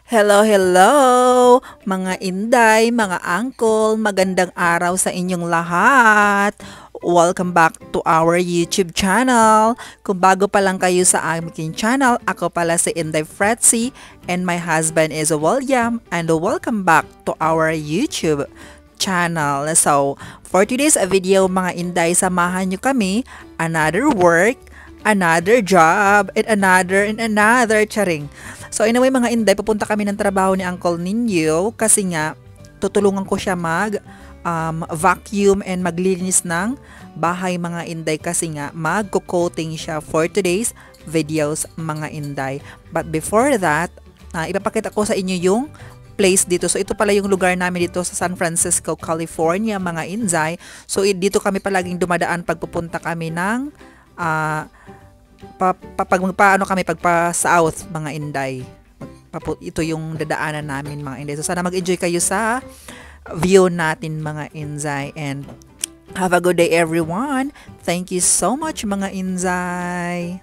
Hello, hello! Mga inday, mga uncle, magandang araw sa inyong lahat! Welcome back to our YouTube channel! Kung bago pa lang kayo sa aking channel, ako pala si Inday Fretzy and my husband is William, and welcome back to our YouTube channel. So, for today's video mga inday, samahan nyo kami, another work, another job, and another charing. So anyway mga inday, pupunta kami ng trabaho ni Uncle Ninyo kasi nga tutulungan ko siya vacuum and maglinis ng bahay mga inday kasi nga magko-coating siya for today's videos mga inday. But before that, ipapakita ko sa inyo yung place dito. So ito pala yung lugar namin dito sa San Francisco, California mga inday. So dito kami palaging dumadaan pag pupunta kami ng pagpa south mga inday. Ito yung dadaanan namin mga inday. So sana mag-enjoy kayo sa view natin mga inday, and have a good day everyone. Thank you so much mga inday.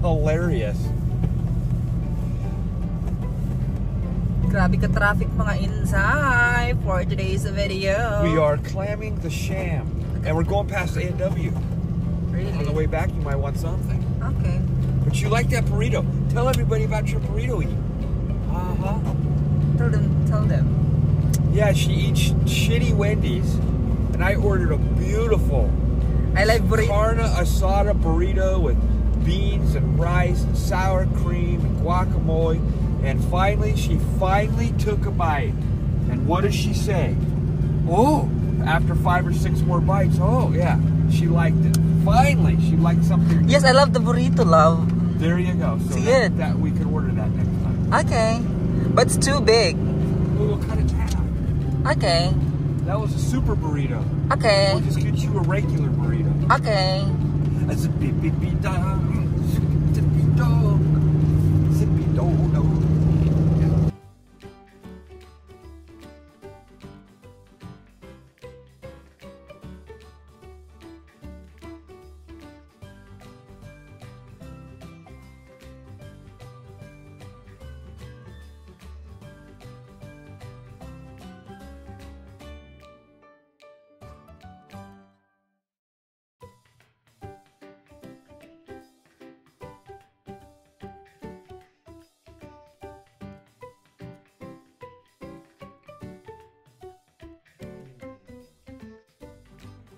Hilarious. Grabe ka traffic mga insay for today's video. We are clamming the sham, and we're going past A&W. Really? On the way back, you might want something. Okay. But you like that burrito. Tell everybody about your burrito eat. Tell them. Yeah, she eats shitty Wendy's, and I ordered a beautiful I like burrito. carne asada burrito with beans and rice and sour cream and guacamole, and she finally took a bite, and what does she say? Oh, after 5 or 6 more bites, oh yeah, she liked it. Finally, she liked something. Yes, I love the burrito, love. There you go. So that we could order that next time. Okay, but it's too big. We'll cut it down. Okay. That was a super burrito. Okay. We'll just get you a regular burrito. Okay. A zippy bippy dog, zippy dog, zippy dog.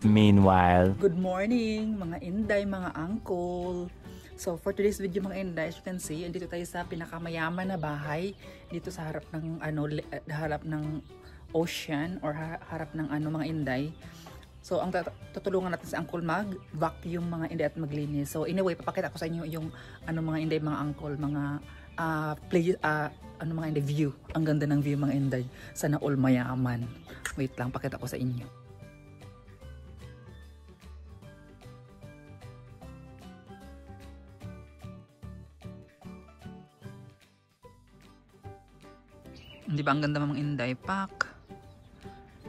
Meanwhile, Good morning mga inday, mga uncle. So for today's video mga inday, as you can see, andito tayo sa pinakamayaman na bahay dito sa harap ng harap ng ocean or harap ng mga inday. So ang tutulungan natin si uncle mag-vacuum mga inday at maglinis. So anyway, papakita ko sa inyo yung mga inday, mga uncle, mga mga inday view. Ang ganda ng view mga inday. Sana all mayaman. Wait lang, pakita ko sa inyo. Hindi ba ang ganda mga inday? Pak.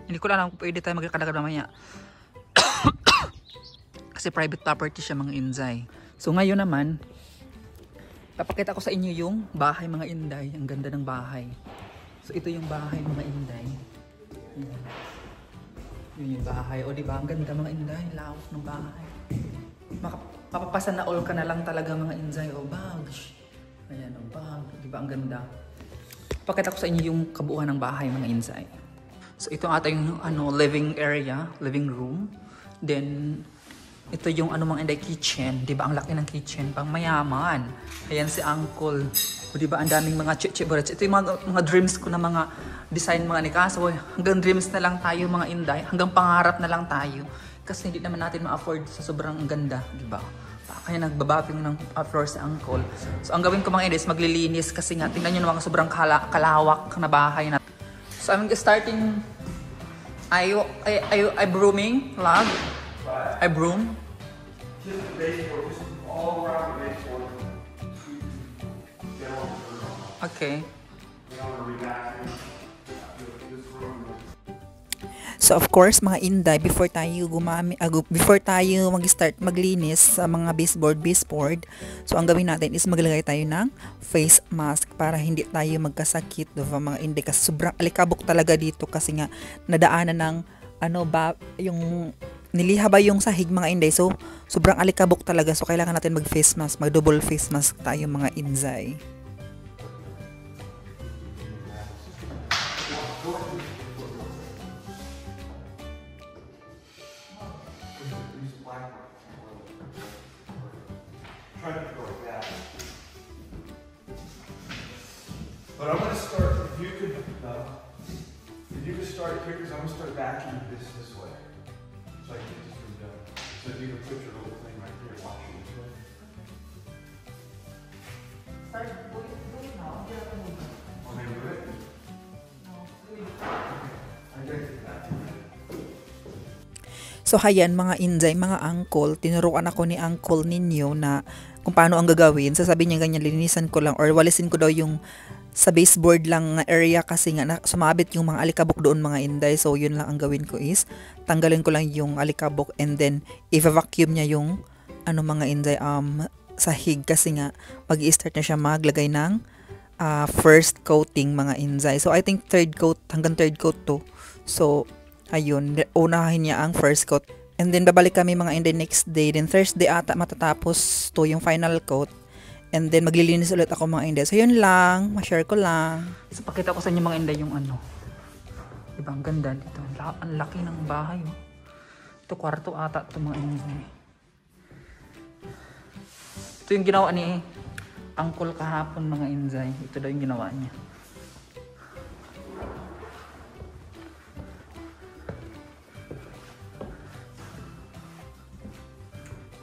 Hindi ko alam kung pwede tayo magkakalaga mamaya. Kasi private property siya mga inday. So ngayon naman, papakita ko sa inyo yung bahay mga inday. Ang ganda ng bahay. So ito yung bahay mga inday. Yun yung bahay. O diba ang ganda mga inday? Lawak ng bahay. Mapapasa na all ka na lang talaga mga inday. O bag. Ayan o bag. Diba ang ganda? Pakita ko sa inyo yung kabuuan ng bahay mga insay. So ito ata yung living area, living room. Then ito yung mga inday kitchen, 'di ba? Ang laki ng kitchen, pang mayaman. Ayan si uncle. O 'di ba ang daming mga chichibarets. Ito yung mga dreams ko na mga design mga nikaso. Hanggang dreams na lang tayo mga inday, hanggang pangarap na lang tayo. Kasi hindi naman natin ma-afford sa sobrang ganda, 'di ba? Kaya nagbabaping ng floor sa uncle. So ang gawin ko mga inday is maglilinis kasi nga tingnan niyo naman sobrang kalawak na bahay na. So I'm starting I brooming log A broom? Just the baseboard, just all around the baseboard. Okay. We don't want to re-vacuum this room. So of course mga inday, before tayo mag-start maglinis sa mga baseboard, so ang gawin natin is maglagay tayo ng face mask para hindi tayo magkasakit, diba mga inday, kasi sobrang alikabok talaga dito kasi nga nadaanan ng yung niliha ba yung sahig mga inday, so sobrang alikabok talaga, so kailangan natin mag face mask, mag double face mask tayo mga inday. Try to go like that. But I'm gonna start. If you could start here, because I'm gonna start vacuuming this way, so I can get this room done. So if you can put your little thing right there, watch it this way. Start doing it now. Want me to do it? No. I gotta get that. So hayan mga inday, mga uncle, tinuruan ako ni uncle ninyo na kung paano ang gagawin. Sasabihin niya ganyan, linisan ko lang or walisin ko daw yung sa baseboard lang area kasi nga sumabit yung mga alikabok doon mga inday. So yun lang ang gawin ko is tanggalin ko lang yung alikabok and then i-vacuum niya yung mga inday sahig kasi nga mag-i-start na siya maglagay ng first coating mga inday. So I think hanggang third coat to. So ayun, unahin niya ang first coat. And then babalik kami mga in the next day. Then Thursday ata matatapos to yung final coat. And then maglilinis ulit ako mga inday. So yun lang, ma-share ko lang. So pakita ko sa inyo mga inday yung diba ang ganda dito. Ang laki ng bahay. Oh. Ito kwarto ata ito mga inday. Ito yung ginawa ni uncle kahapon mga inday. Ito daw yung ginawa niya.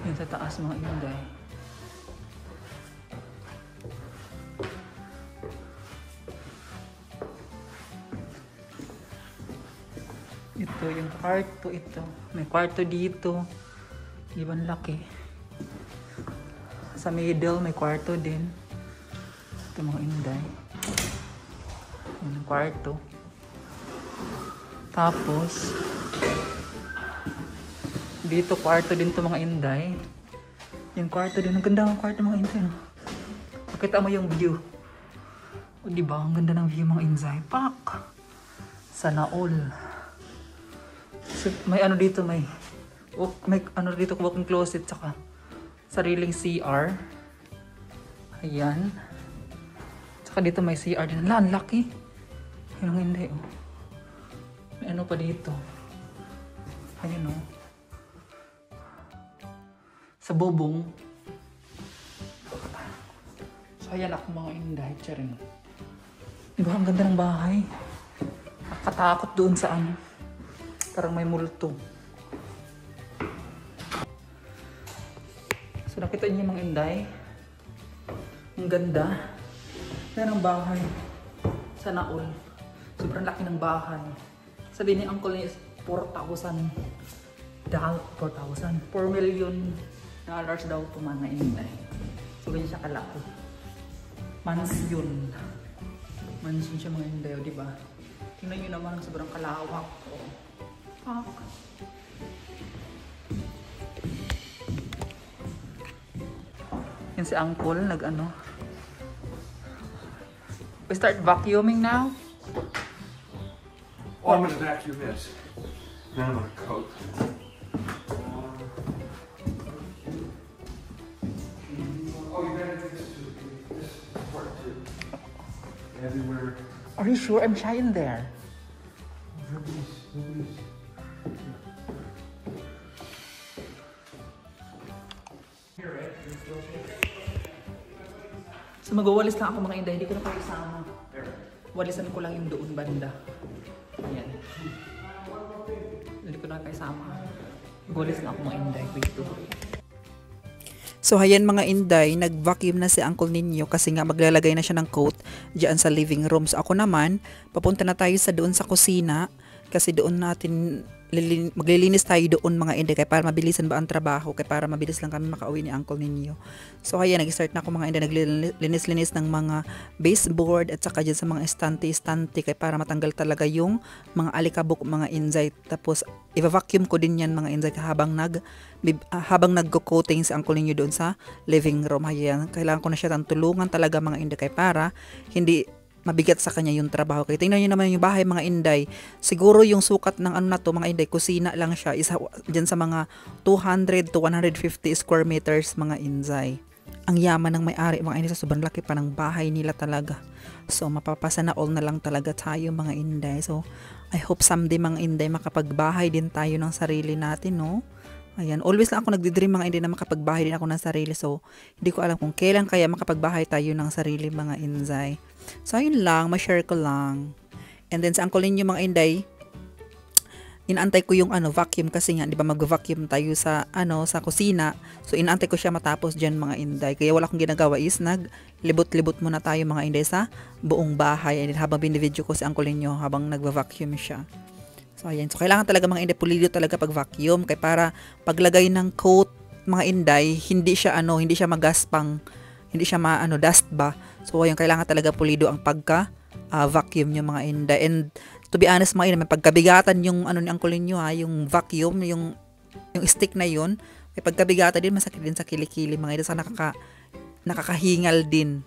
Yan sa taas mga inday. Ito yung kwarto ito. May kwarto dito. Ibang laki. Sa middle may kwarto din. Ito mga inday. Yan ang kwarto. Tapos dito kwarto din to mga inday. Yung kwarto din, ang ganda ng kwarto mga inday. No? Pakita mo yung view. O diba, ang ganda ng view mga inday. Pak! Sana all. So, may dito, may dito, walk-in closet, saka sariling CR. Ayan. Saka dito may CR din. Ang laki. Yun ang inday. Oh. May pa dito. Ayun o. Sa bubong. So ayan ako mga inday, charing. Diba ang ganda ng bahay? Nakatakot doon sa parang may multo. So nakita niyo mga inday? Ang ganda. Yan ang bahay. Sana all. Sobrang laki ng bahay. Sabi ni uncle niya is 4,000. 4 million dollars daw po mga inday. So ganyan siya kalaki. Mansion. Mansion siya mga inday, di ba? Tingnan nyo naman ang sobrang kalawak. Yan si uncle We start vacuuming now? Oh, I'm gonna vacuum this. Then I'm gonna coat. Everywhere. Are you sure? I'm shy in there. Nobody's. So magwawalis lang ako mga inday, hindi ko na kayo isama. Walisan ko lang yung doon banda. Ayan. Hindi ko na kayo isama. Magwalis lang ako mga inday. Wait to. So hayan mga inday, nag-vacuum na si uncle ninyo kasi nga maglalagay na siya ng coat diyan sa living room. So ako naman, papunta na tayo sa doon sa kusina Kasi doon natin maglilinis tayo doon mga Inday, kaya para mabilisan ba ang trabaho, kaya para mabilis lang kami makauwi ni uncle ninyo. So ayan, nag-start na ako mga Inday, naglinis-linis ng mga baseboard at saka dyan sa mga estante, kaya para matanggal talaga yung mga alikabok mga Inday. Tapos i-vacuum ko din yan mga Inday habang nagko-coating si uncle ninyo doon sa living room. Ayan, kailangan ko na siya tulungan talaga mga Inday, kaya para hindi mabigat sa kanya yung trabaho. Kaya tingnan nyo naman yung bahay mga Inday. Siguro yung sukat ng ano na to mga Inday, kusina lang siya. Isa dyan sa mga 200 to 150 square meters mga Inday. Ang yaman ng may-ari mga Inday, sa sobrang laki pa ng bahay nila talaga. So mapapasa na all na lang talaga tayo mga Inday. So I hope someday mga Inday makapagbahay din tayo ng sarili natin, no? Ayan, always lang ako nagdi-dream mga Inday na makapagbahay din ako ng sarili. So hindi ko alam kung kailan kaya makapagbahay tayo ng sarili mga Inday. So, ayun lang, ma-share ko lang. And then, sa uncle ninyo mga Inday, inantay ko yung vacuum kasi nga, di ba mag-vacuum tayo sa, sa kusina. So, inantay ko siya matapos dyan mga Inday. Kaya wala akong ginagawa is naglibot-libot muna tayo mga Inday sa buong bahay. And then, habang binidvideo ko si uncle ninyo, habang nag-vacuum siya. So, ayan. So, kailangan talaga mga Inday, pulido talaga pag vacuum. Kaya para paglagay ng coat mga Inday, hindi siya magaspang, hindi siya dust ba. So, ayun, kailangan talaga pulido ang vacuum nyo mga Inday. And to be honest mga Inday, may pagkabigatan yung ni uncle nyo yung vacuum, yung stick na yun. May pagkabigatan din, masakit din sa kilikili mga Inday. Sa nakakahingal din.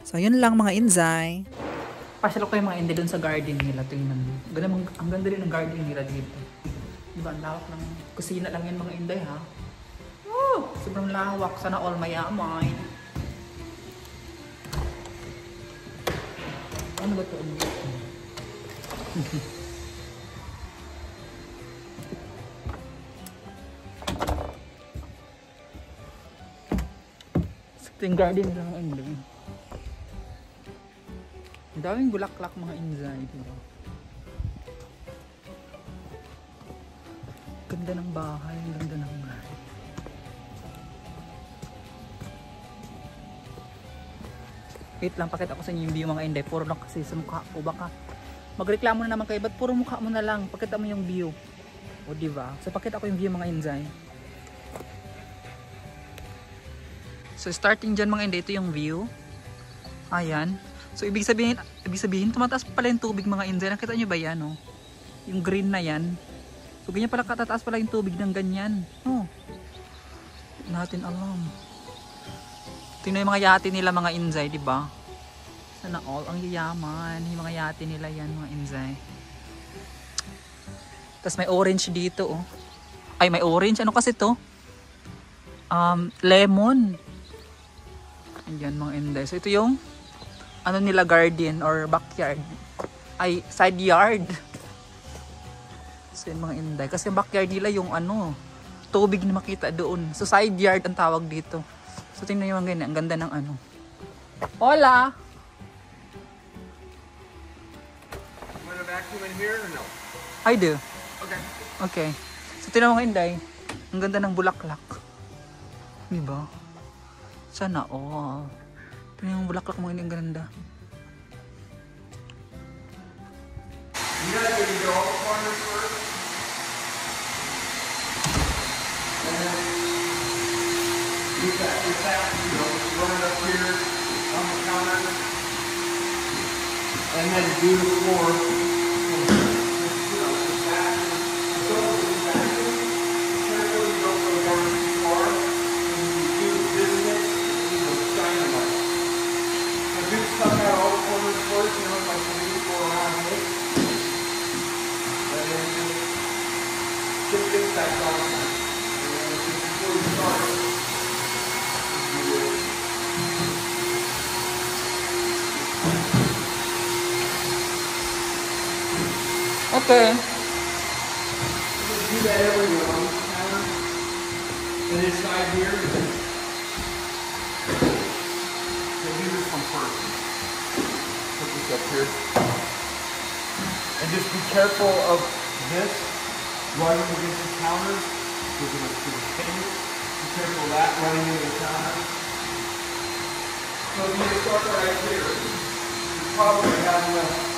So, yun lang mga Inday. Pasyal ko yung mga Inday doon sa garden nila. Tingnan mo. Ang ganda rin ng garden nila dito. Diba, ang lawak ng kusina lang yan mga Inday ha. Oh, sobrang lawak. Sana all mayaman. Ano ba ito? Ito yung garden nila mga Inday. Ang daming bulaklak mga Inday. Diba? Ganda ng bahay. Ganda ng bahay. Wait lang, pakita ko sa inyo yung view mga Inday. Puro lang kasi sa mukha ko. Baka magreklamo na naman kayo. Ba't puro mukha mo na lang? Pakita mo yung view. O diba? So pakita ko yung view mga Inday. So starting dyan mga Inday, ito yung view. Ayan. So ibig sabihin tumataas pala yung tubig mga Inday. Nakita nyo ba yan? Oh? Yung green na yan. So ganyan pala katataas pala yung tubig ng ganyan. Oh. Natin alam. Tingnan yung mga yate nila mga Inday, di ba? Sana all ang yayaman. Yung mga yate nila yan mga Inday. Tapos may orange dito, oh. Ay, may orange. Ano kasi to? Lemon. Ayan mga Inday. So ito yung nila garden or backyard. Ay, side yard. So yun mga Inday. Kasi backyard nila yung tubig na makita doon. So side yard ang tawag dito. So, tingnan nyo ang ganyan. Ang ganda ng Hola! You want to vacuum in here or no? I do. Okay. Okay. So, tingnan mo Inday. Ang ganda ng bulaklak. Diba? Sana all. Tingnan yung bulaklak mo, ang ganda. You guys can go all the corners first. And then with that, run it up here on the counter. And then do the floor. Carefully don't go down too far. When you do business, you go dynamite. So do suck out all the corners first, like you go around this. And then just chip this back on. And then before you start, okay. Do that everywhere on the counter. And inside here. So do this one first. Put this up here. And just be careful of this running against the counter. We're going to change. Be careful of that running into the counter. So if you start right here, you probably have enough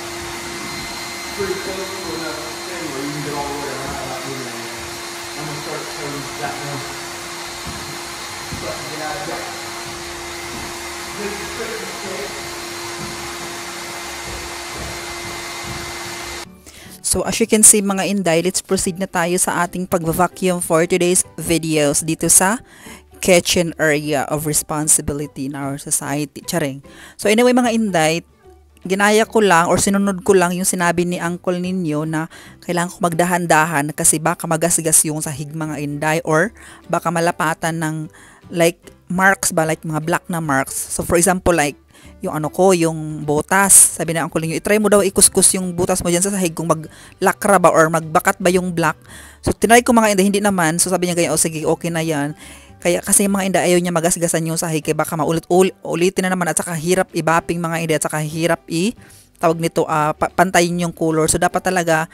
pretty close to enough thing where you can get all the way around without moving anything. I'm going to start putting that one. But get out of that. This is pretty okay. So as you can see mga Inday, let's proceed na tayo sa ating pag-vacuum for today's videos dito sa kitchen area of responsibility in our society. Charing. So anyway mga Inday, ginaya ko lang or sinunod ko lang yung sinabi ni uncle ninyo na kailangan ko magdahan-dahan kasi baka magasgas yung sahig mga Inday or baka malapatan ng like marks ba, like mga black na marks. So for example like yung ano ko, yung butas. Sabi na uncle ninyo, itry mo daw ikuskus yung butas mo dyan sa sahig kung maglakra ba or magbakat ba yung black. So tinry ko mga Inday, hindi naman. So sabi niya ganyan, oh sige, okay na yan. Kaya kasi yung mga Inday ayaw niya magasgasan yung sahig kaya baka ulitin na naman at saka hirap ibaping mga Inday at saka hirap tawag nito pantayin yung color. So dapat talaga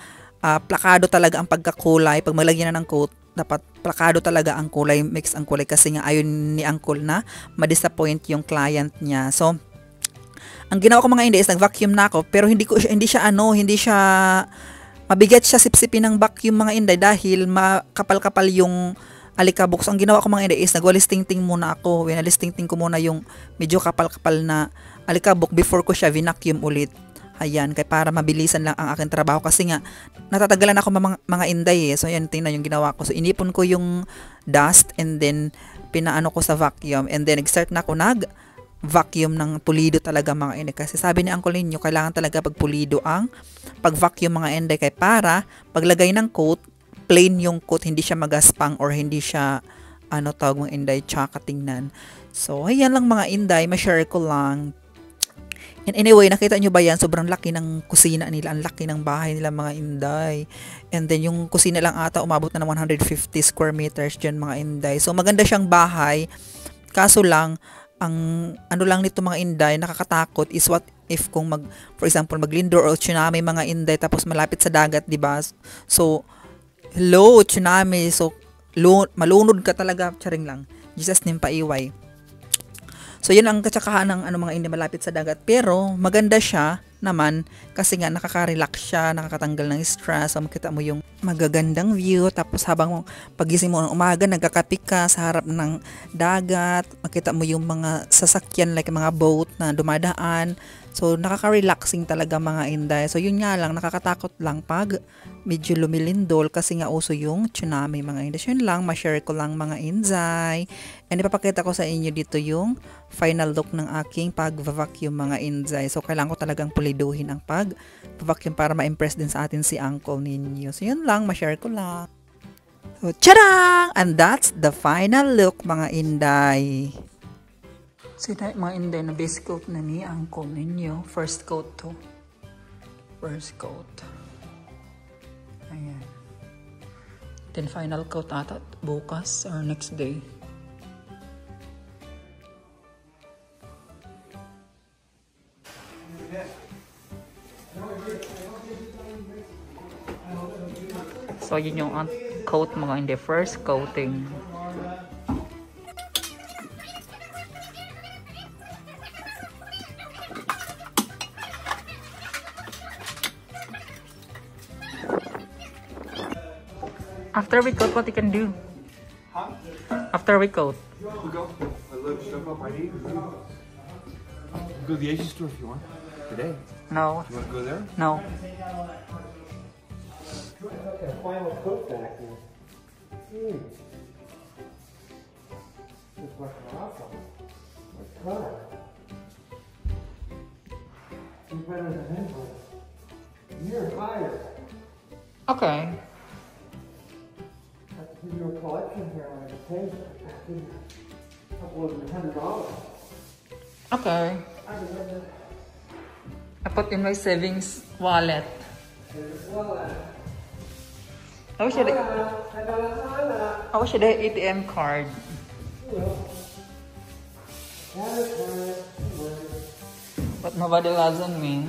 plakado talaga ang pagkakulay. Pag malagyan na ng coat, dapat plakado talaga ang kulay, mix ang kulay kasi nga ayaw ni uncle na ma-disappoint yung client niya. So ang ginawa ko mga Inday is nag-vacuum na ako pero hindi siya mabigat siya sipsipin ng vacuum mga Inday dahil makapal-kapal yung alikabok. So ang ginawa ko mga Inday is nagwalis-tingting muna ako. Winalis-tingting ko muna yung medyo kapal-kapal na alikabok before ko siya vinacuum ulit. Ayan, kaya para mabilisan lang ang aking trabaho kasi nga natatagalan ako mga Inday eh. So yan, tingnan yung ginawa ko. So inipon ko yung dust and then pinaano ko sa vacuum and then nag-start na ako vacuum ng pulido talaga mga Inday. Kasi sabi ni uncle ninyo, kailangan talaga pag pulido ang pag-vacuum mga Inday. Kaya para paglagay ng coat, plain yung coat, hindi siya magaspang or hindi siya, tawag mga Inday, tsaka tingnan. So, ayan lang mga Inday, ma-share ko lang. And anyway, nakita nyo ba yan? Sobrang laki ng kusina nila, ang laki ng bahay nila mga Inday. And then yung kusina lang ata umabot na ng 150 square meters dyan mga Inday. So, maganda siyang bahay. Kaso lang, ang lang nito mga Inday, nakakatakot is what if kung for example maglindor or tsunami mga Inday tapos malapit sa dagat, di ba? So hello, tsunami, so malunod ka talaga, charing lang. Jesus name paiway. So yun ang katsakahan ng mga Inday malapit sa dagat, pero maganda siya naman kasi nga nakaka-relax siya, nakakatanggal ng stress. So makita mo yung magagandang view tapos habang pagising mo ng umaga nagkakape ka sa harap ng dagat, makita mo yung mga sasakyan like mga boat na dumadaan. So nakaka-relaxing talaga mga Inday. So yun nga lang, nakakatakot lang pag medyo lumilindol kasi nga uso yung tsunami mga Inday. So yun lang, ma-share ko lang mga Inday. And ipapakita ko sa inyo dito yung final look ng aking pag-vacuum mga Inday. So kailangan ko talagang puliduhin ang pag-vacuum para ma-impress din sa atin si uncle ninyo. So yun lang, ma-share ko lang. So tadang! And that's the final look mga Inday. So ito mga Inday na base coat na ni uncle ninyo. First coat to. First coat. Ayan. Then final coat ata bukas or next day. So yun yung coat mga Inday. First coating. After we coat, what you can do? Huh? After we coat. We go. I load stuff up I need. Go to the Asian store if you want. Today. No. You want to go there? No. Okay, final coat back here. This looks awesome. What color? You're better than anyone. You're higher. Okay. Your collection here on the page, a couple of $100. Okay. I put in my savings wallet. I wish I had an ATM card. But nobody loves on me.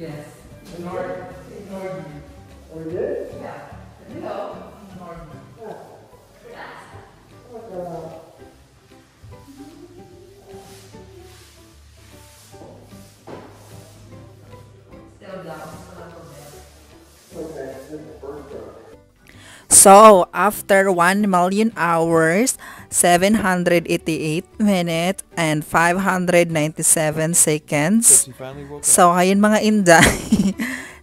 Yes. Ignored you. Oh, you did? Yeah. Hello. Ignored me. Still down. Okay, this is the first one. So, after 1 million hours, 788 minutes, and 597 seconds. She finally woke up. So, ayun mga inday,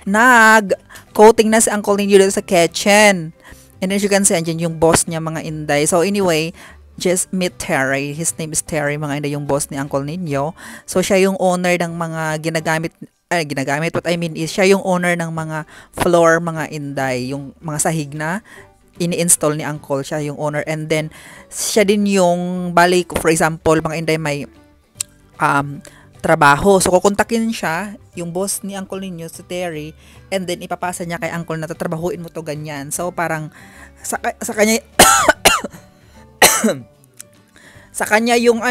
nag-coating na si Uncle Ninyo dito sa kitchen. And as you can see, andyan yung boss niya mga inday. So, anyway, just meet Terry. His name is Terry, mga inday, yung boss ni Uncle Ninyo. So, siya yung owner ng mga ginagamit, what I mean is, siya yung owner ng mga floor, mga inday, yung mga sahig na ini-install ni Uncle, siya yung owner. And then, siya din yung, balik, for example, mga inday may trabaho. So, kukontakin siya, yung boss ni Uncle ninyo, si Terry, and then ipapasa niya kay Uncle na tatrabahuin mo to ganyan. So, parang, sa kanya, sa kanya yung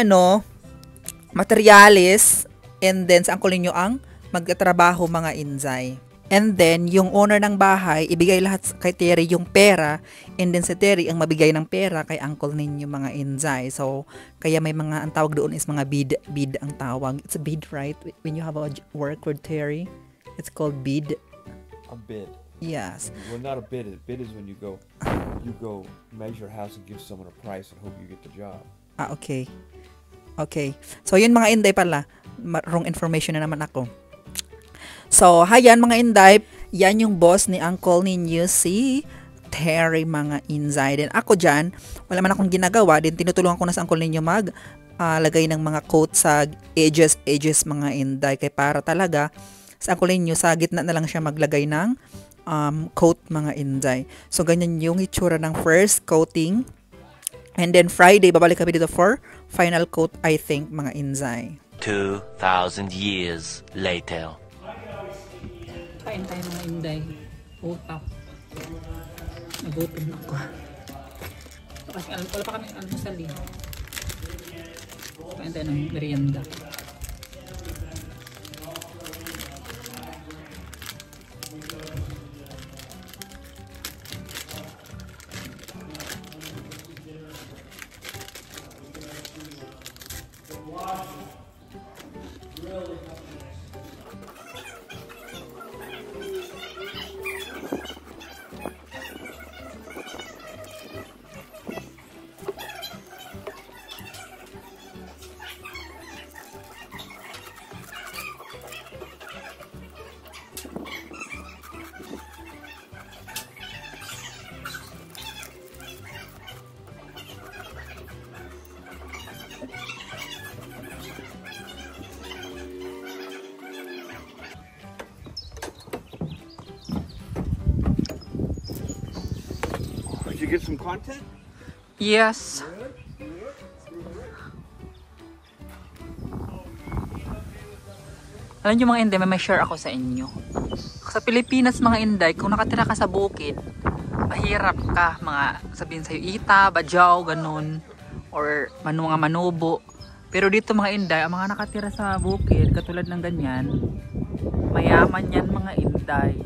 materialis, and then sa Uncle ninyo ang magtatrabaho mga inzay. And then, yung owner ng bahay, ibigay lahat kay Terry yung pera, and then si Terry ang mabigay ng pera kay Uncle ninyo mga inzay. So, kaya may mga, ang tawag doon is mga bid ang tawag. It's a bid, right? When you have a work with Terry, it's called bid. A bid. Yes. Well, not a bid. A bid is when you go measure a house and give someone a price and hope you get the job. Okay. Okay. So, yun mga inday pala. Wrong information na naman ako. So, hayan mga inday, yan yung boss ni Uncle ninyo, si Terry mga inzay. Then ako dyan, wala man akong ginagawa, din tinutulungan ko na sa Uncle ninyo lagay ng mga coat sa edges mga inday. Kaya para talaga, sa Uncle ninyo, sa gitna na lang siya maglagay ng coat mga inday. So, ganyan yung itsura ng first coating. And then Friday, babalik kami dito for final coat, I think, mga inzay. 2,000 years later. Kain tayo mga inday. Utap. Nagutom ako. Kasi wala pa kami almusal eh. Kain tayo ng merienda. Did you get some content? Yes. Alam niyo mga inday, may share ako sa inyo. Sa Pilipinas mga inday, kung nakatira ka sa bukid, mahirap ka, mga sabihin sa'yo, ita, badyaw, ganun, or mga manubo. Pero dito mga inday, ang mga nakatira sa bukid, katulad ng ganyan, mayaman yan mga inday.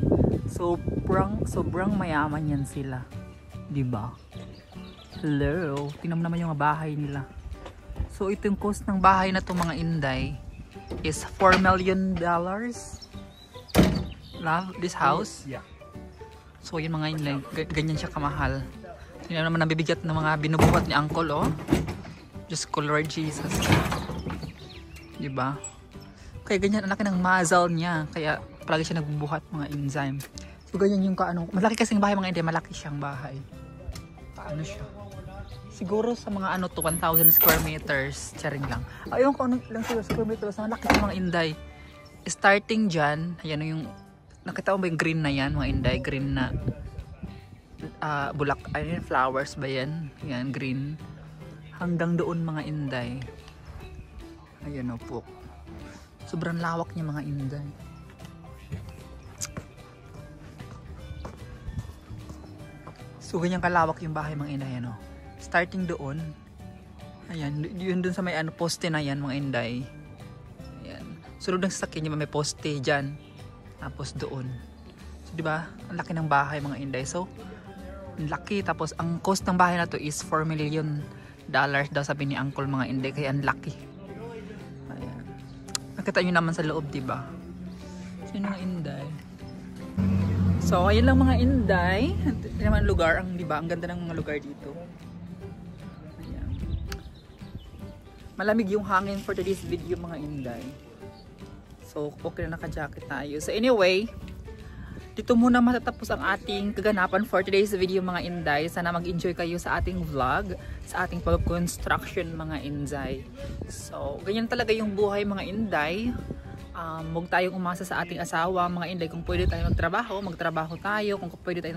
Sobrang mayaman yan sila. Diba? Hello. Tingnan mo naman yung bahay nila. So, ito yung cost ng bahay na to mga inday is $4 million. Love, this house? Yeah. So, yun mga inday. Ganyan siya kamahal. Tingnan naman ang bibigat ng mga binubuhat ni Uncle, oh. Just call Lord Jesus. Diba? Kaya ganyan, anak ng muzzle niya. Kaya, palagi siya nagbubuhat mga enzyme. So, ganyan yung malaki kasing bahay mga inday. Malaki siyang bahay. Paano siya? Siguro sa mga 1,000 square meters. Charing lang. Ayun ko lang sila square meters. Ang laki ng mga inday. Starting dyan, ayan yung, nakita mo ba yung green na yan mga inday? Green na bulak, ayun, flowers ba yan? Yan, green. Hanggang doon mga inday. Ayan o po. Sobrang lawak niya mga inday. So, ganyan kalawak yung bahay mga inday, ano. Starting doon, ayan, yun dun sa may poste na yan, mga inday. Ayan. Sunod ng sasakyan niya may poste dyan. Tapos doon. So, di ba? Ang laki ng bahay mga Inday. So, ang laki. Tapos, ang cost ng bahay na to is $4 million daw sabi ni Uncle mga Inday. Kaya ang laki. Ayan. Nakita nyo naman sa loob, di ba? So, yun mga Inday. So, ayun lang mga Inday. Ito naman lugar. Di ba? Ang ganda ng mga lugar dito. Ayan. Malamig yung hangin for today's video mga Inday. So, okay na naka-jacket tayo. So, anyway, dito muna matatapos ang ating kaganapan for today's video mga Inday. Sana mag-enjoy kayo sa ating vlog, sa ating pag-construction mga Inday. So, ganyan talaga yung buhay mga Inday. Huwag tayong umasa sa ating asawa mga Inday. Kung pwede tayo magtrabaho tayo. Kung pwede tayo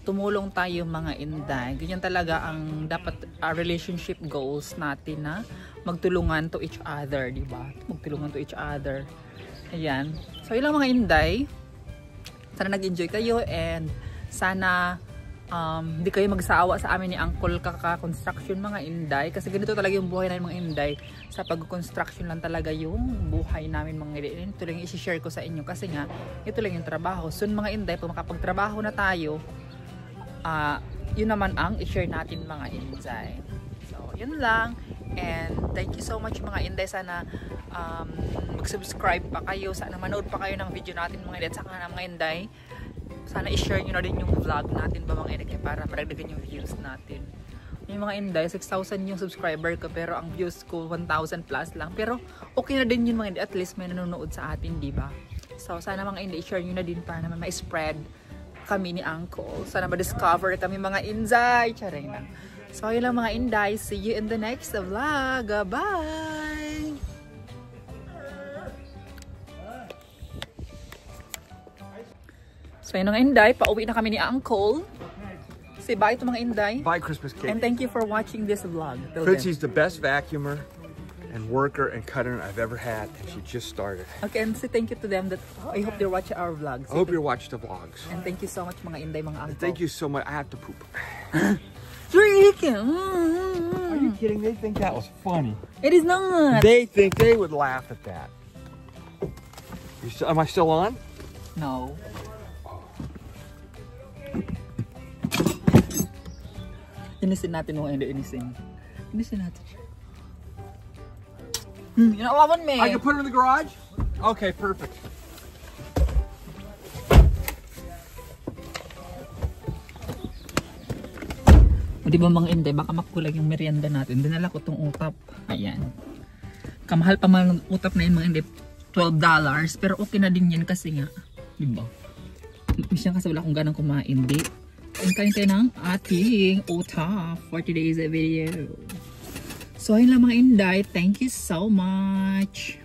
tumulong tayo mga Inday. Ganyan talaga ang dapat relationship goals natin na magtulungan to each other, di ba? Magtulungan to each other. Ayan. So, yun lang mga Inday. Sana nag-enjoy kayo and sana hindi kayo magsawa sa amin ni Uncle kaka-construction mga Inday. Kasi ganito talaga yung buhay namin mga Inday. Sa pag-construction lang talaga yung buhay namin mga Inday. Ito lang yung isi-share ko sa inyo kasi nga, ito lang yung trabaho. Soon mga Inday, pag makapagtrabaho na tayo, yun naman ang i-share natin mga Inday. So, yun lang. And thank you so much mga Inday. Sana mag-subscribe pa kayo. Sana manood pa kayo ng video natin mga Inday. At saka na mga Inday, sana i-share nyo na din yung vlog natin ba mga Inday para maragdagan yung views natin. Yung mga Inday, 6,000 yung subscriber ko pero ang views ko 1,000 plus lang. Pero okay na din yun mga Inday. At least may nanonood sa atin, diba? So sana mga Inday, i-share nyo na din para naman ma-spread kami ni Uncle. Sana ma-discover kami mga Inday. Charing lang. So, yun lang mga Inday. See you in the next vlog. Bye! So, yun mga Inday. Pauwi na kami ni Uncle. Say bye to mga Inday. Bye, Christmas cake. And thank you for watching this vlog. Fritzy's the best vacuumer and worker and cutter I've ever had, and she just started. Okay, and say thank you to them that I hope they watch our vlogs. I hope you watch the vlogs. And thank you so much mga Inday, mga Uncle. Thank you so much. I have to poop. Are you kidding? They think that was funny. It is not. They think they would laugh at that. Am I still on? No. Inisin natin mga Inday, inisin. Inisin natin. Inawawan me. I can put them in the garage? Okay, perfect. Di ba mga Inday, baka makulang yung merienda natin. Dinala ko tong utap. Ayan. Kamahal pa man ng utap na yun mga Inday. $12. Pero okay na din yan kasi nga. Di ba? Misyon kasi wala akong ganang kumain. Di. Kain tayo ng ating utap for today's video. So ayun lang mga Inday. Thank you so much.